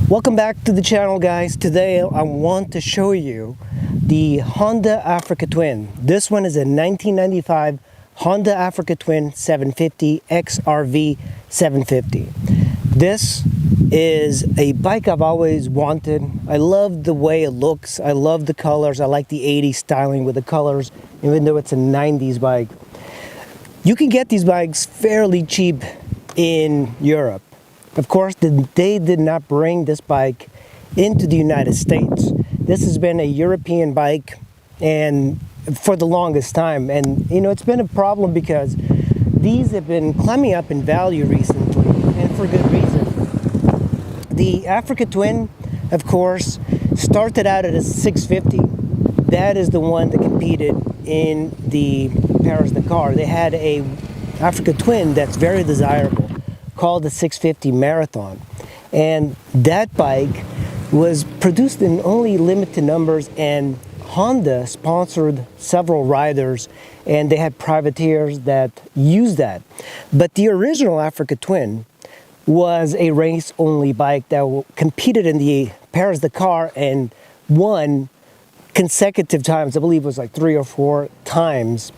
Welcome back to the channel, guys. Today I want to show you the Honda Africa Twin. This one is a 1995 Honda Africa Twin 750 XRV 750. This is a bike I've always wanted. I love the way it looks. I love the colors. I like the 80s styling with the colors, even though it's a 90s bike. You can get these bikes fairly cheap in Europe. Of course, they did not bring this bike into the United States. This has been a European bike and for the longest time. And you know, it's been a problem because these have been climbing up in value recently, and for good reason. The Africa Twin, of course, started out at a 650. That is the one that competed in the Paris-Dakar. They had a Africa Twin that's very desirable, called the 650 Marathon, and that bike was produced in only limited numbers, and Honda sponsored several riders and they had privateers that used that. But the original Africa Twin was a race only bike that competed in the Paris-Dakar and won consecutive times. I believe it was like 3 or 4 times,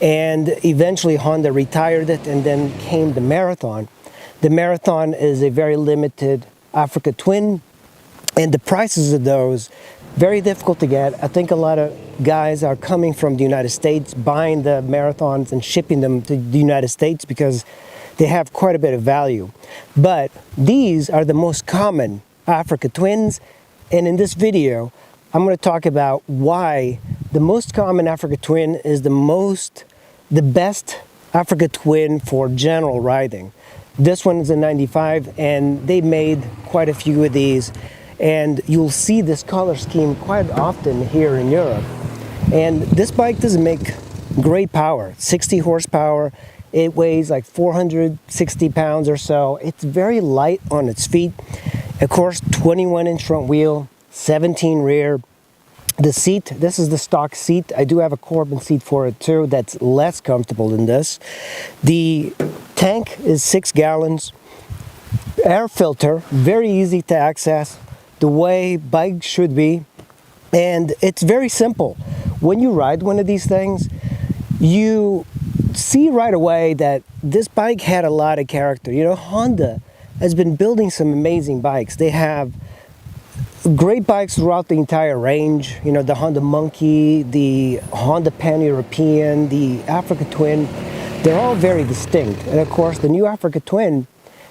and eventually Honda retired it, and then came the Marathon. The Marathon is a very limited Africa Twin, and the prices of those very difficult to get. I think a lot of guys are coming from the United States, buying the Marathons and shipping them to the United States because they have quite a bit of value. But these are the most common Africa Twins, and in this video I'm going to talk about why the most common Africa Twin is the best Africa Twin for general riding. This one is a 95, and they made quite a few of these, and you'll see this color scheme quite often here in Europe. And this bike doesn't make great power, 60 horsepower. It weighs like 460 pounds or so. It's very light on its feet. Of course, 21-inch front wheel, 17 rear. The seat, this is the stock seat. I do have a Corbin seat for it too that's less comfortable than this. The tank is 6 gallons. Air filter, very easy to access, the way bikes should be. And it's very simple. When you ride one of these things, you see right away that this bike had a lot of character. You know, Honda has been building some amazing bikes. They have great bikes throughout the entire range. You know, the Honda Monkey, the Honda Pan-European, the Africa Twin, they're all very distinct. And of course, the new Africa Twin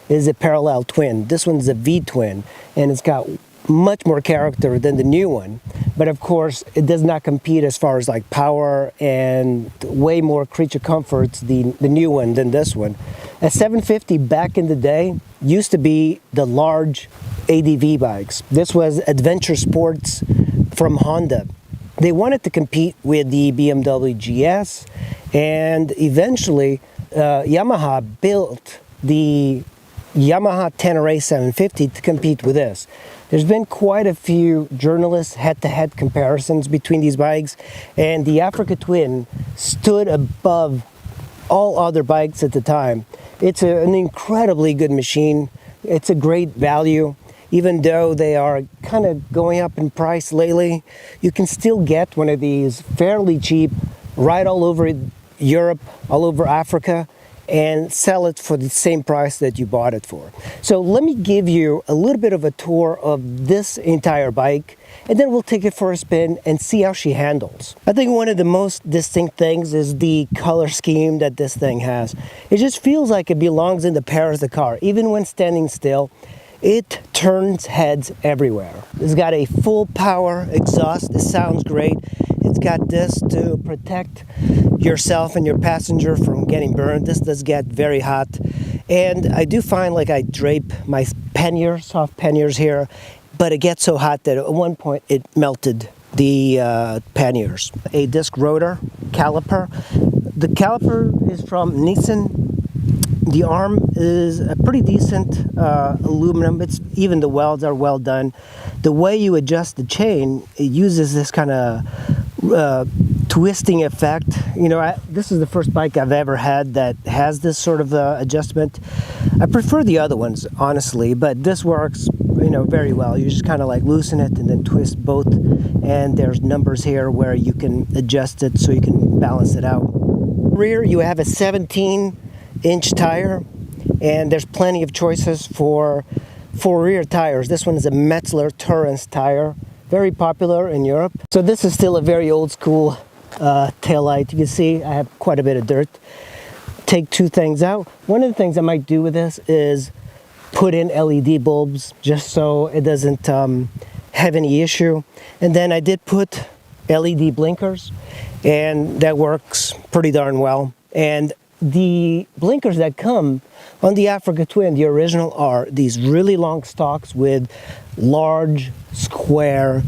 is a parallel twin. This one's a V-twin, and it's got much more character than the new one. But of course, it does not compete as far as like power and way more creature comforts, the new one, than this one. A 750 back in the day used to be the large ADV bikes. This was adventure sports from Honda. They wanted to compete with the BMW GS, and eventually Yamaha built the Yamaha Tenere 750 to compete with this. There's been quite a few journalists head-to-head comparisons between these bikes, and the Africa Twin stood above all other bikes at the time. It's an incredibly good machine. It's a great value. Even though they are kind of going up in price lately, you can still get one of these fairly cheap, right all over Europe, all over Africa, and sell it for the same price that you bought it for. So let me give you a little bit of a tour of this entire bike, and then we'll take it for a spin and see how she handles. I think one of the most distinct things is the color scheme that this thing has. It just feels like it belongs in the Paris-Dakar. Even when standing still, it turns heads everywhere. It's got a full power exhaust. It sounds great. It's got this to protect yourself and your passenger from getting burned. This does get very hot. And I do find like I drape my panniers, soft panniers here, but it gets so hot that at one point it melted the panniers. A disc rotor caliper. The caliper is from Nissan. The arm is a pretty decent aluminum. Even the welds are well done. The way you adjust the chain, it uses this kind of twisting effect. You know, this is the first bike I've ever had that has this sort of adjustment. I prefer the other ones, honestly, but this works very well. You just kind of like loosen it and then twist both, and there's numbers here where you can adjust it so you can balance it out. Rear, you have a 17-inch tire, and there's plenty of choices for rear tires. This one is a Metzler Tourance tire, very popular in Europe. So this is still a very old school taillight. You can see I have quite a bit of dirt. Take two things out. One of the things I might do with this is put in LED bulbs just so it doesn't have any issue. And then I did put LED blinkers, and that works pretty darn well. And the blinkers that come on the Africa Twin, the original, are these really long stalks with large square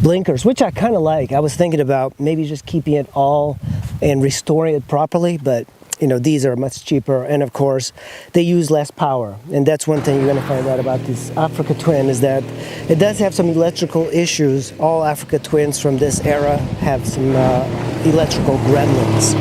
blinkers, which I kind of like. I was thinking about maybe just keeping it all and restoring it properly, but these are much cheaper, and of course they use less power. And that's one thing you're going to find out about this Africa Twin, is that it does have some electrical issues. All Africa Twins from this era have some electrical gremlins.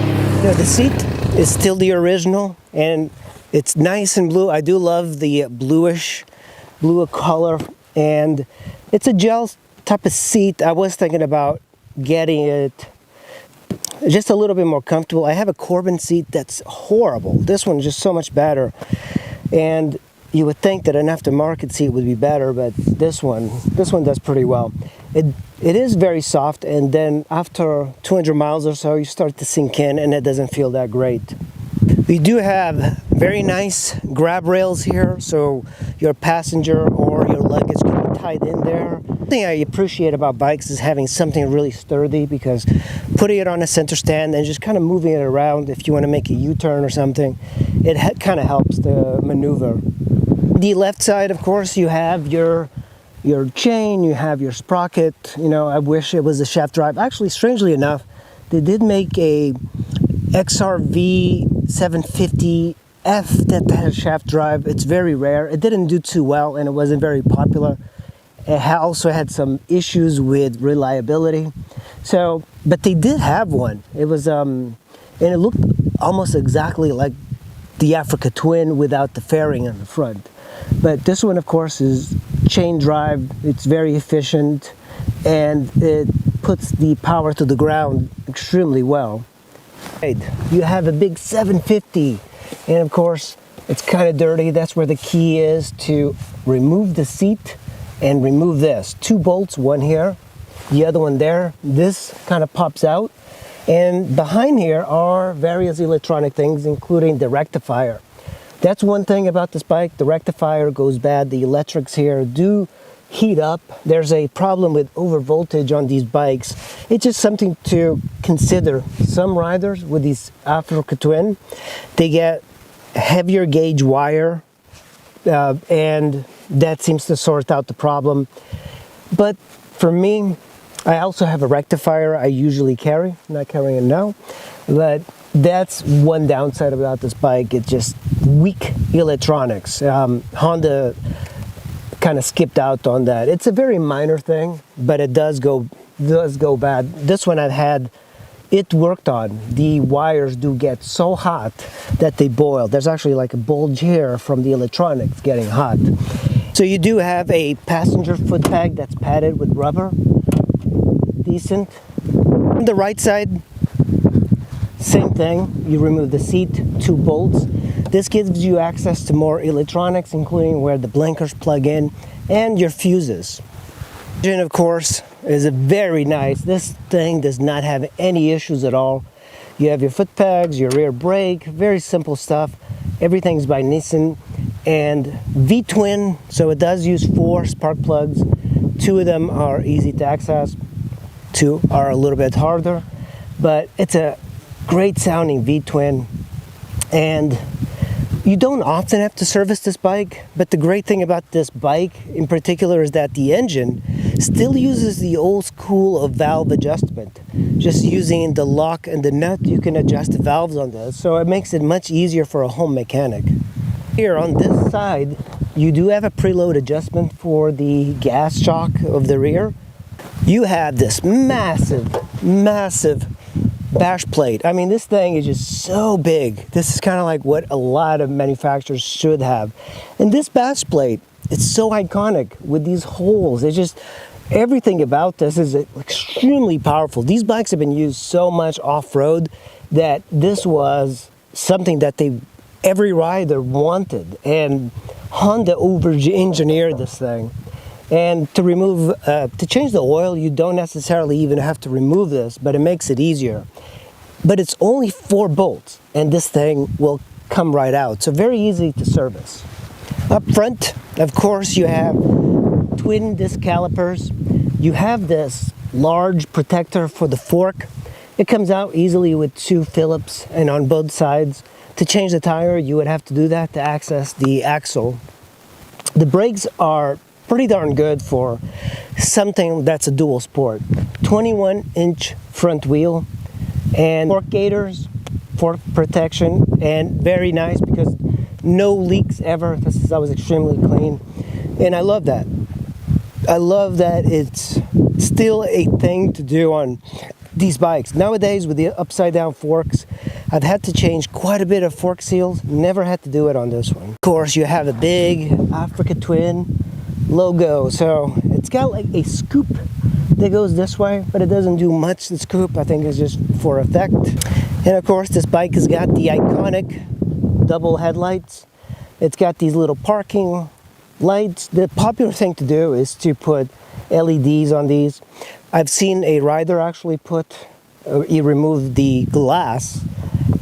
The seat is still the original, and it's nice and blue. I do love the blue color, and it's a gel type of seat. I was thinking about getting it just a little bit more comfortable. I have a Corbin seat that's horrible. This one's just so much better, and you would think that an aftermarket seat would be better, but this one does pretty well. It is very soft, and then after 200 miles or so you start to sink in, and it doesn't feel that great. We do have very nice grab rails here, so your passenger or your luggage can be tied in there. The thing I appreciate about bikes is having something really sturdy, because putting it on a center stand and just kind of moving it around, if you want to make a U-turn or something, it kind of helps the maneuver. The left side, of course, you have your chain, you have your sprocket. I wish it was a shaft drive. Actually, strangely enough, they did make a XRV 750F that had a shaft drive. It's very rare. It didn't do too well, and it wasn't very popular. It also had some issues with reliability. So, but they did have one. It was, and it looked almost exactly like the Africa Twin without the fairing on the front. But this one, of course, is chain drive. It's very efficient, and it puts the power to the ground extremely well. You have a big 750, and of course it's kind of dirty. That's where the key is to remove the seat and remove this. Two bolts, one here, the other one there. This kind of pops out, and behind here are various electronic things, including the rectifier. That's one thing about this bike. The rectifier goes bad. The electrics here do heat up. There's a problem with over voltage on these bikes. It's just something to consider. Some riders with these Africa Twin, they get heavier gauge wire, and that seems to sort out the problem. But for me, I also have a rectifier I usually carry. I'm not carrying it now, but that's one downside about this bike. It's just weak electronics. Honda kind of skipped out on that. It's a very minor thing, but it does go bad. This one I've had it worked on. The wires do get so hot that they boil. There's actually like a bulge here from the electronics getting hot. So you do have a passenger foot peg that's padded with rubber. Decent. On the right side, same thing. You remove the seat, two bolts. This gives you access to more electronics, including where the blinkers plug in and your fuses. Engine, of course, is a very nice. This thing does not have any issues at all. You have your foot pegs, your rear brake, very simple stuff. Everything's by Nissan, and V-twin, so it does use 4 spark plugs. 2 of them are easy to access, 2 are a little bit harder, but it's a great sounding V-twin, and you don't often have to service this bike, but the great thing about this bike in particular is that the engine still uses the old school of valve adjustment. Just using the lock and the nut, you can adjust the valves on this, so it makes it much easier for a home mechanic. Here on this side, you do have a preload adjustment for the gas shock of the rear. You have this massive bash plate. I mean, this thing is just so big. This is kind of like what a lot of manufacturers should have. And this bash plate it's so iconic with these holes. It's just, everything about this is extremely powerful. These bikes have been used so much off-road that this was something that every rider wanted, and Honda over-engineered this thing. And to change the oil, you don't necessarily even have to remove this, but it makes it easier. But it's only 4 bolts, and this thing will come right out. So very easy to service. Up front, of course, you have twin disc calipers. You have this large protector for the fork. It comes out easily with 2 Phillips, and on both sides. To change the tire, you would have to do that to access the axle. The brakes are pretty darn good for something that's a dual sport. 21-inch front wheel and fork gaiters, fork protection, and very nice because no leaks ever. This is always extremely clean, and I love that. I love that it's still a thing to do on these bikes. Nowadays with the upside down forks, I've had to change quite a bit of fork seals. Never had to do it on this one. Of course, you have a big Africa Twin logo, so it's got like a scoop that goes this way, but it doesn't do much. The scoop, I think, is just for effect. And of course, this bike has got the iconic double headlights. It's got these little parking lights. The popular thing to do is to put LEDs on these. I've seen a rider actually he removed the glass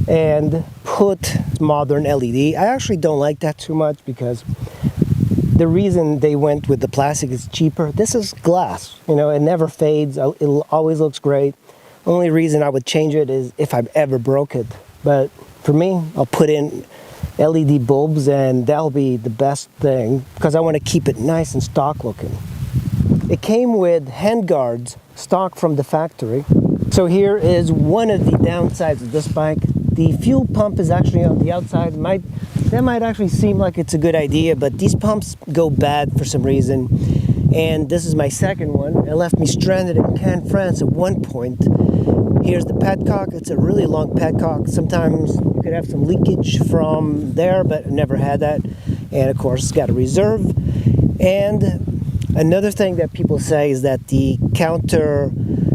and put modern LED. I actually don't like that too much because the reason they went with the plastic is cheaper. This is glass, you know, it never fades. It always looks great. Only reason I would change it is if I ever broke it. But for me, I'll put in LED bulbs and that'll be the best thing because I want to keep it nice and stock looking. It came with hand guards stock from the factory. So here is one of the downsides of this bike. The fuel pump is actually on the outside. That might actually seem like it's a good idea, but these pumps go bad for some reason. And this is my second one. It left me stranded in Cannes, France at one point. Here's the petcock. It's a really long petcock. Sometimes you could have some leakage from there, but I never had that. And of course, it's got a reserve. And another thing that people say is that the counter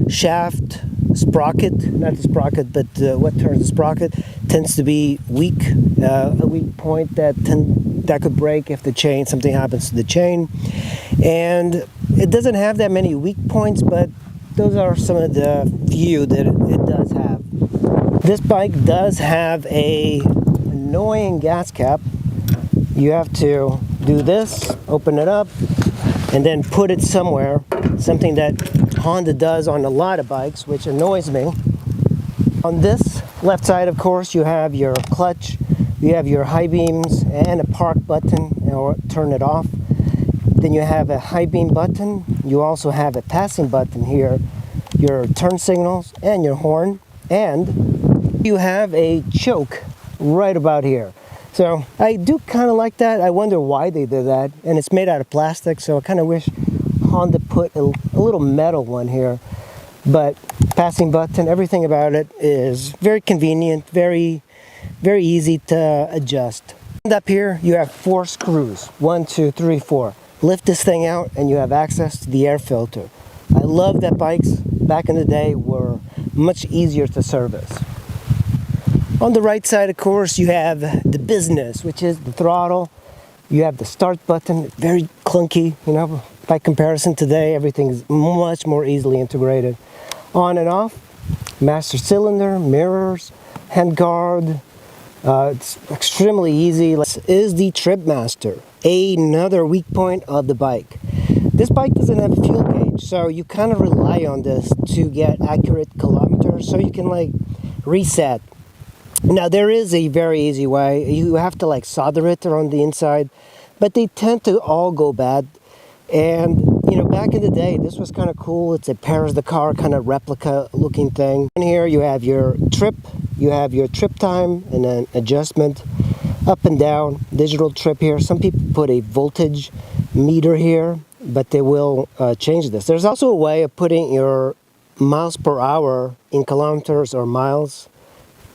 shaft sprocket, not the sprocket, but what turns the sprocket, tends to be weak, a weak point that could break if something happens to the chain. And it doesn't have that many weak points, but those are some of the few that it does have. This bike does have a annoying gas cap. You have to do this, open it up, and then put it somewhere, something that Honda does on a lot of bikes, which annoys me. On this left side, of course, you have your clutch, you have your high beams and a park button or turn it off. Then you have a high beam button. You also have a passing button here, your turn signals and your horn, and you have a choke right about here. So I do kind of like that. I wonder why they did that. And it's made out of plastic, so I kind of wish Honda put a little metal one here. But passing button, everything about it is very convenient, very easy to adjust. And up here you have 4 screws, 1, 2, 3, 4. Lift this thing out and you have access to the air filter. I love that bikes back in the day were much easier to service. On the right side, of course, you have the business, which is the throttle. You have the start button, very clunky, you know, by comparison today, everything is much more easily integrated. On and off, master cylinder, mirrors, hand guard. It's extremely easy. This is the trip master, another weak point of the bike. This bike doesn't have a fuel gauge, so you kind of rely on this to get accurate kilometers, so you can like reset. Now there is a very easy way. You have to like solder it around the inside, but they tend to all go bad. And you know, back in the day, this was kind of cool. It's a pairs the car kind of replica looking thing. And here you have your trip time and then adjustment up and down, digital trip here. Some people put a voltage meter here, but they will change this. There's also a way of putting your miles per hour in kilometers or miles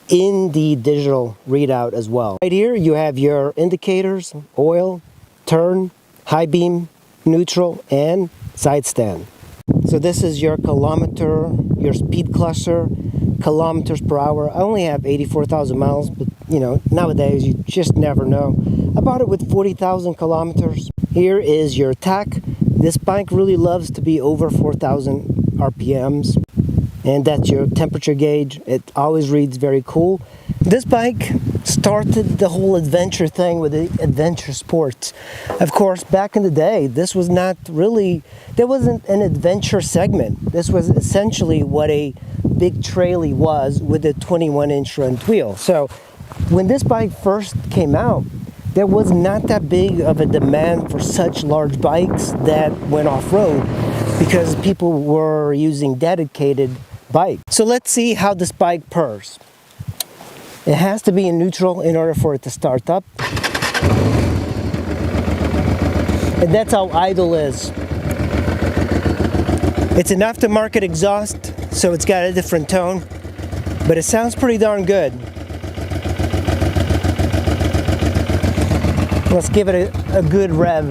in the digital readout as well. Right here you have your indicators, oil, turn, high beam, neutral, and side stand. So this is your kilometer, your speed cluster, kilometers per hour. I only have 84,000 miles, but you know, nowadays you just never know. I bought it with 40,000 kilometers. Here is your tach. This bike really loves to be over 4,000 RPMs. And that's your temperature gauge. It always reads very cool. This bike started the whole adventure thing with the adventure sports. Of course, back in the day, this was not really, there wasn't an adventure segment. This was essentially what a big trailie was with a 21-inch front wheel. So when this bike first came out, there was not that big of a demand for such large bikes that went off-road because people were using dedicated bikes. So let's see how this bike purrs. It has to be in neutral in order for it to start up. And that's how idle is. It's an aftermarket exhaust, so it's got a different tone, but it sounds pretty darn good. Let's give it a good rev.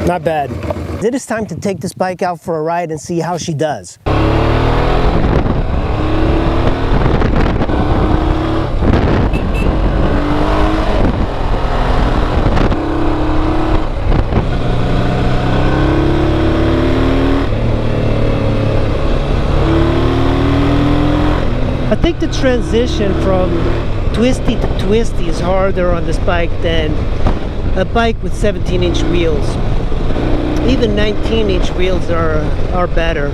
Not bad. It is time to take this bike out for a ride and see how she does. I think the transition from twisty to twisty is harder on this bike than a bike with 17-inch wheels. Even 19-inch wheels are better.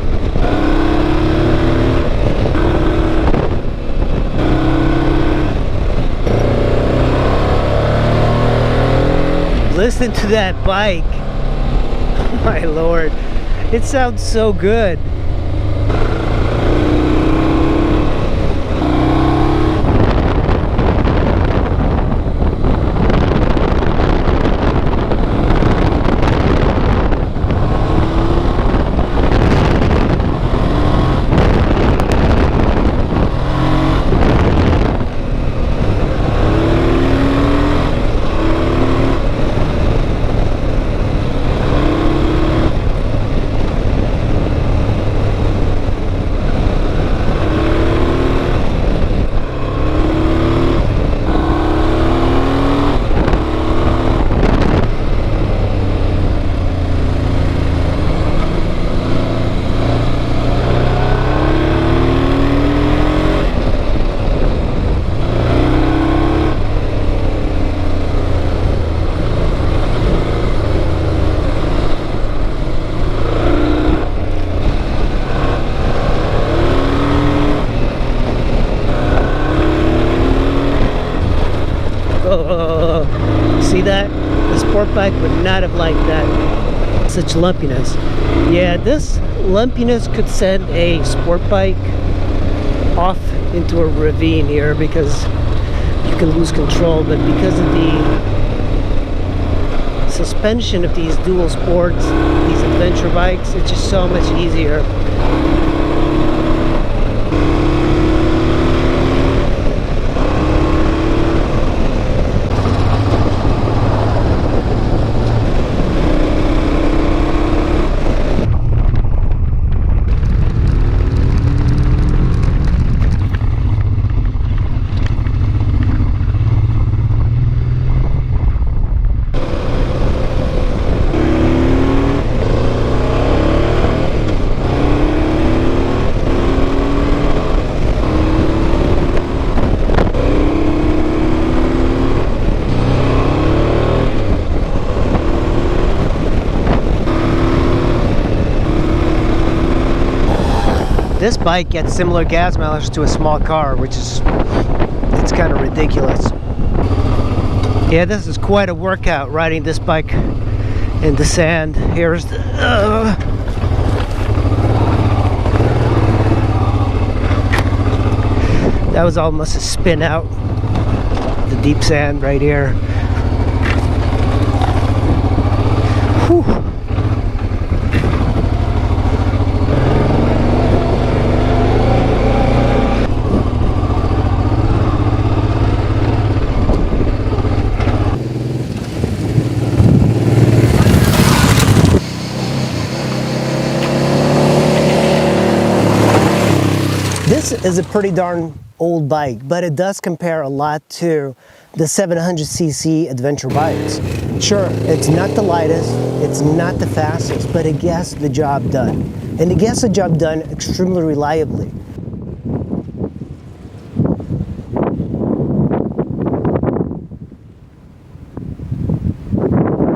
Listen to that bike. My lord, it sounds so good. See that? The sport bike would not have liked that. Such lumpiness. Yeah, this lumpiness could send a sport bike off into a ravine here because you can lose control, but because of the suspension of these dual sports, these adventure bikes, it's just so much easier. This bike gets similar gas mileage to a small car, which is, it's kind of ridiculous. Yeah, this is quite a workout riding this bike in the sand. Here's the, that was almost a spin out. The deep sand right here. Whew. This is a pretty darn old bike, but it does compare a lot to the 700cc adventure bikes. Sure, it's not the lightest, it's not the fastest, but it gets the job done. And it gets the job done extremely reliably.